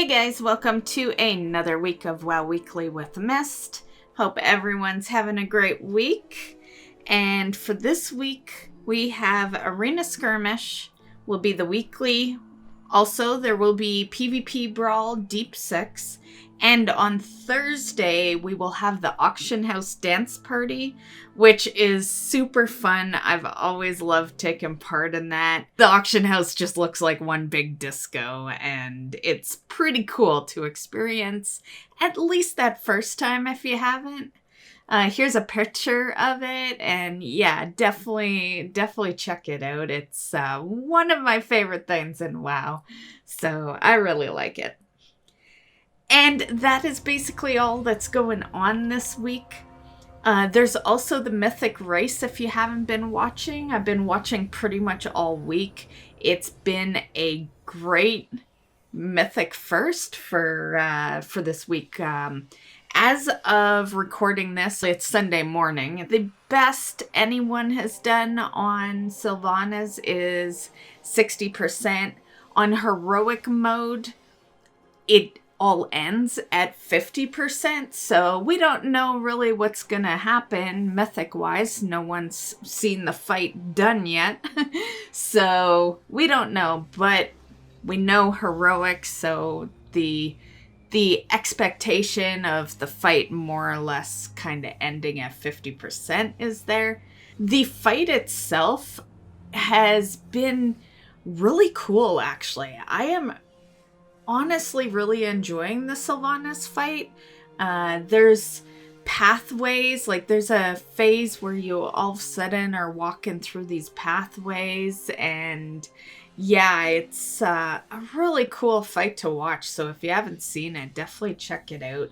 Hey guys, welcome to another week of WoW Weekly with Myst. Hope everyone's having a great week. And for this week, we have Arena Skirmish will be the weekly. Also, there will be PvP Brawl Deep 6. And on Thursday, we will have the Auction House Dance Party, which is super fun. I've always loved taking part in that. The auction house just looks like one big disco, and it's pretty cool to experience, at least that first time if you haven't. Here's a picture of it, and yeah, definitely check it out. It's one of my favorite things in WoW, so I really like it. And that is basically all that's going on this week. There's also the Mythic Race if you haven't been watching. I've been watching pretty much all week. It's been a great Mythic first for this week. As of recording this, it's Sunday morning. The best anyone has done on Sylvannas is 60%. On heroic mode, it all ends at 50%, so we don't know really what's gonna happen mythic wise. No one's seen the fight done yet. So we don't know, but we know heroic, so the expectation of the fight more or less kind of ending at 50% is there. The fight itself has been really cool, actually. I am honestly really enjoying the Sylvannas fight. There's pathways, like there's a phase where you all of a sudden are walking through these pathways, and yeah, it's a really cool fight to watch. So if you haven't seen it, definitely check it out.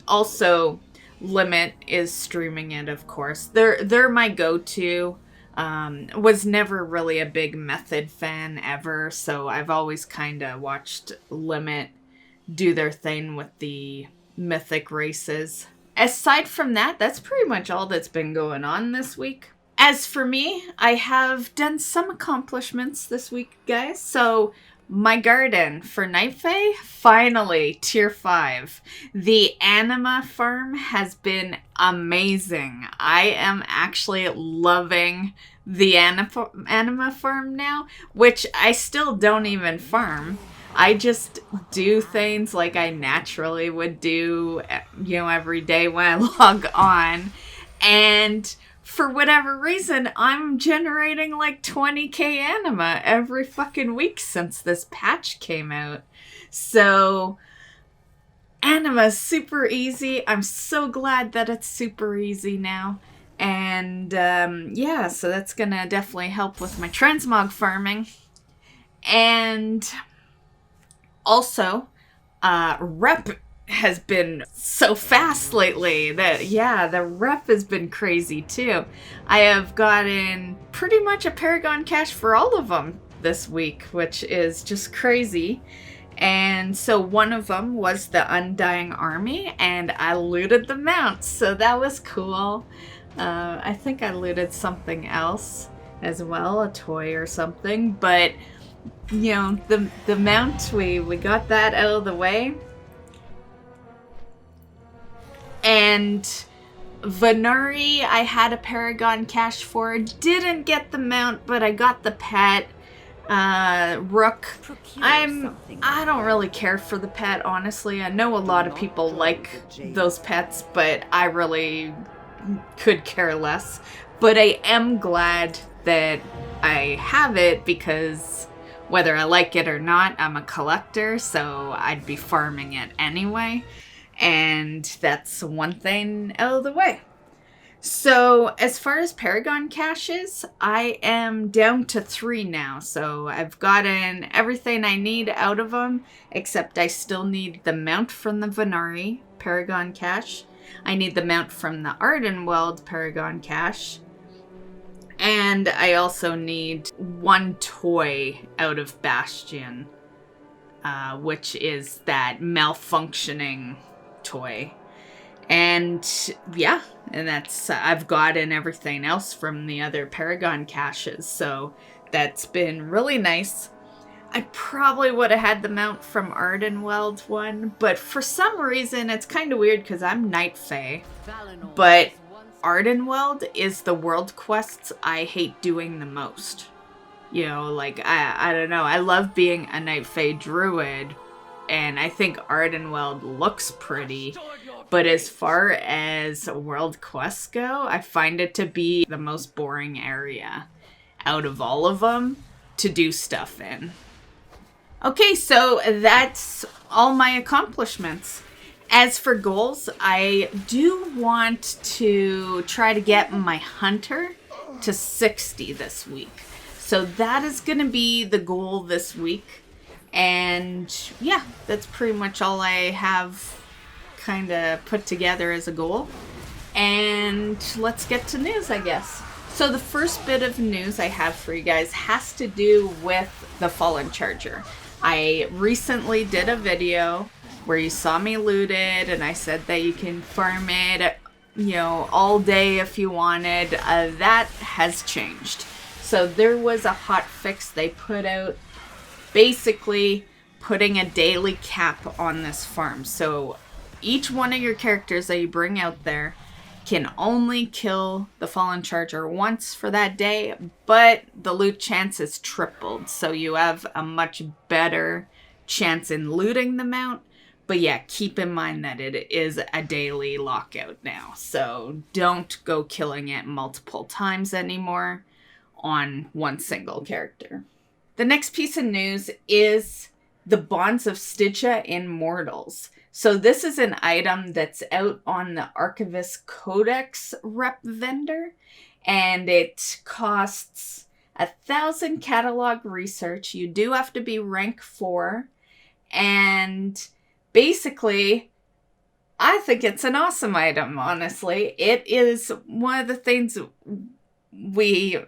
Also, Limit is streaming it, of course. They're my go-to. Was never really a big Method fan ever, so I've always kind of watched Limit do their thing with the Mythic races. Aside from that, that's pretty much all that's been going on this week. As for me, I have done some accomplishments this week, guys. So my garden for Night Fae, finally, tier 5. The anima farm has been amazing. I am actually loving the anima farm now, which I still don't even farm. I just do things like I naturally would do, every day when I log on. And for whatever reason, I'm generating like 20k anima every fucking week since this patch came out. So, anima's super easy. I'm so glad that it's super easy now. And, yeah, so that's gonna definitely help with my transmog farming. And also, rep has been so fast lately that, yeah, the rep has been crazy too. I have gotten pretty much a Paragon cache for all of them this week, which is just crazy. And so one of them was the Undying Army, and I looted the mount, so that was cool. I think I looted something else as well, a toy or something, but the mount, we got that out of the way. And Venari, I had a Paragon cache for. Didn't get the mount, but I got the pet. Rook. I don't really care for the pet, honestly. I know a lot of people like those pets, but I really could care less. But I am glad that I have it, because whether I like it or not, I'm a collector, so I'd be farming it anyway. And that's one thing out of the way. So as far as Paragon caches, I am down to 3 now. So I've gotten everything I need out of them, except I still need the mount from the Venari Paragon cache. I need the mount from the Ardenweld Paragon cache. And I also need 1 toy out of Bastion, which is that malfunctioning toy. And yeah, and that's I've gotten everything else from the other Paragon caches, so that's been really nice. I probably would have had the mount from Ardenweald one, but for some reason it's kind of weird because I'm Night Fae, but Ardenweald is the world quests I hate doing the most. You know, like, I don't know, I love being a Night Fae druid, and I think Ardenweald looks pretty, but as far as world quests go, I find it to be the most boring area out of all of them to do stuff in. Okay, so that's all my accomplishments. As for goals, I do want to try to get my hunter to 60 this week. So that is going to be the goal this week. And yeah, that's pretty much all I have kind of put together as a goal. And let's get to news, I guess. So the first bit of news I have for you guys has to do with the Fallen Charger. I recently did a video where you saw me loot it, and I said that you can farm it, you know, all day if you wanted. That has changed. So there was a hotfix they put out, basically putting a daily cap on this farm. So each one of your characters that you bring out there can only kill the Fallen Charger once for that day, but the loot chance is tripled, so you have a much better chance in looting the mount. But yeah, keep in mind that it is a daily lockout now, so don't go killing it multiple times anymore on one single character. The next piece of news is the Bonds of Stygia in Mortals. So this is an item that's out on the Archivist Codex rep vendor, and it costs 1,000 catalog research. You do have to be rank 4, and basically, I think it's an awesome item, honestly. It is one of the things we,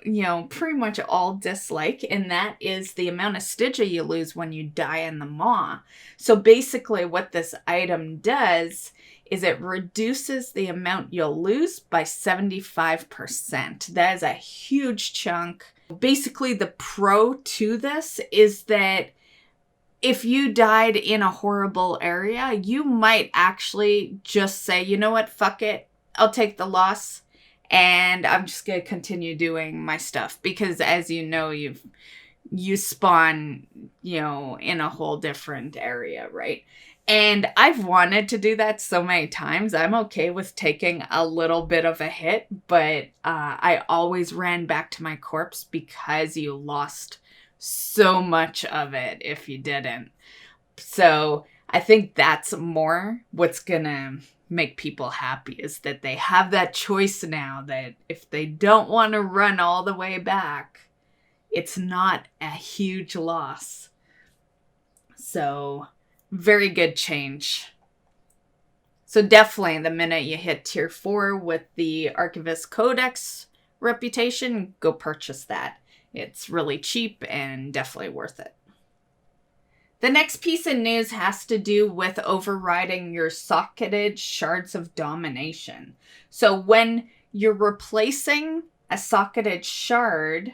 you know, pretty much all dislike, and that is the amount of Stygia you lose when you die in the maw. So basically what this item does is it reduces the amount you'll lose by 75%. That is a huge chunk. Basically the pro to this is that if you died in a horrible area, you might actually just say, you know what, fuck it, I'll take the loss. And I'm just going to continue doing my stuff because, as you know, you spawn, you know, in a whole different area, right? And I've wanted to do that so many times. I'm okay with taking a little bit of a hit, but I always ran back to my corpse because you lost so much of it if you didn't. So I think that's more what's going to make people happy, is that they have that choice now, that if they don't want to run all the way back, it's not a huge loss. So very good change. So definitely the minute you hit tier 4 with the Archivist Codex reputation, go purchase that. It's really cheap and definitely worth it. The next piece of news has to do with overriding your socketed Shards of Domination. So when you're replacing a socketed shard,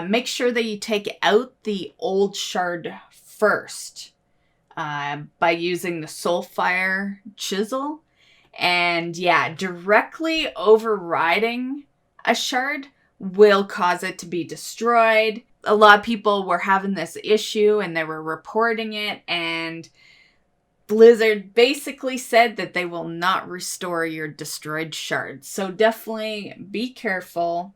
make sure that you take out the old shard first by using the Soulfire Chisel. And yeah, directly overriding a shard will cause it to be destroyed. A lot of people were having this issue and they were reporting it, and Blizzard basically said that they will not restore your destroyed shards. So definitely be careful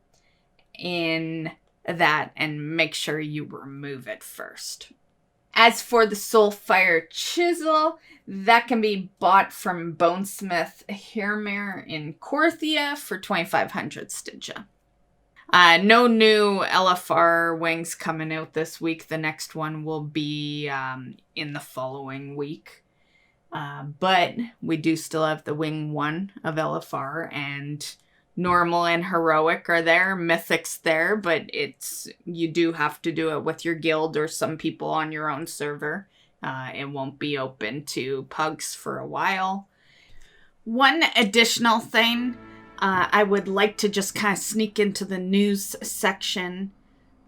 in that and make sure you remove it first. As for the Soulfire Chisel, that can be bought from Bonesmith Hirmir in Korthia for 2,500 Stygia. No new LFR wings coming out this week. The next one will be in the following week. But we do still have the wing 1 of LFR, and normal and heroic are there. Mythic's there, but you do have to do it with your guild or some people on your own server. It won't be open to pugs for a while. One additional thing I would like to just kind of sneak into the news section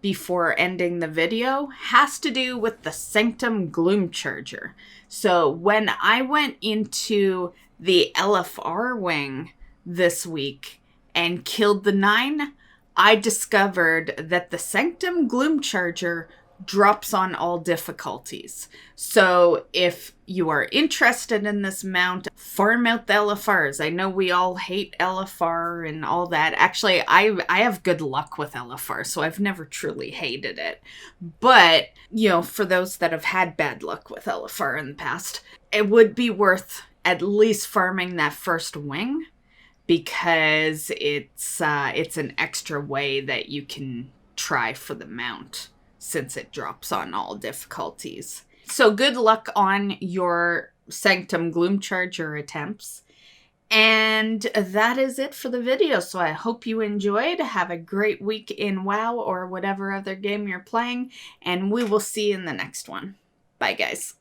before ending the video has to do with the Sanctum Gloomcharger. So when I went into the LFR wing this week and killed the 9, I discovered that the Sanctum Gloomcharger drops on all difficulties. So if you are interested in this mount, farm out the LFRs. I know we all hate LFR and all that. Actually, I have good luck with LFR, so I've never truly hated it. But, you know, for those that have had bad luck with LFR in the past, it would be worth at least farming that first wing, because it's an extra way that you can try for the mount, since it drops on all difficulties. So good luck on your Sanctum Gloomcharger attempts. And that is it for the video. So I hope you enjoyed. Have a great week in WoW or whatever other game you're playing. And we will see you in the next one. Bye, guys.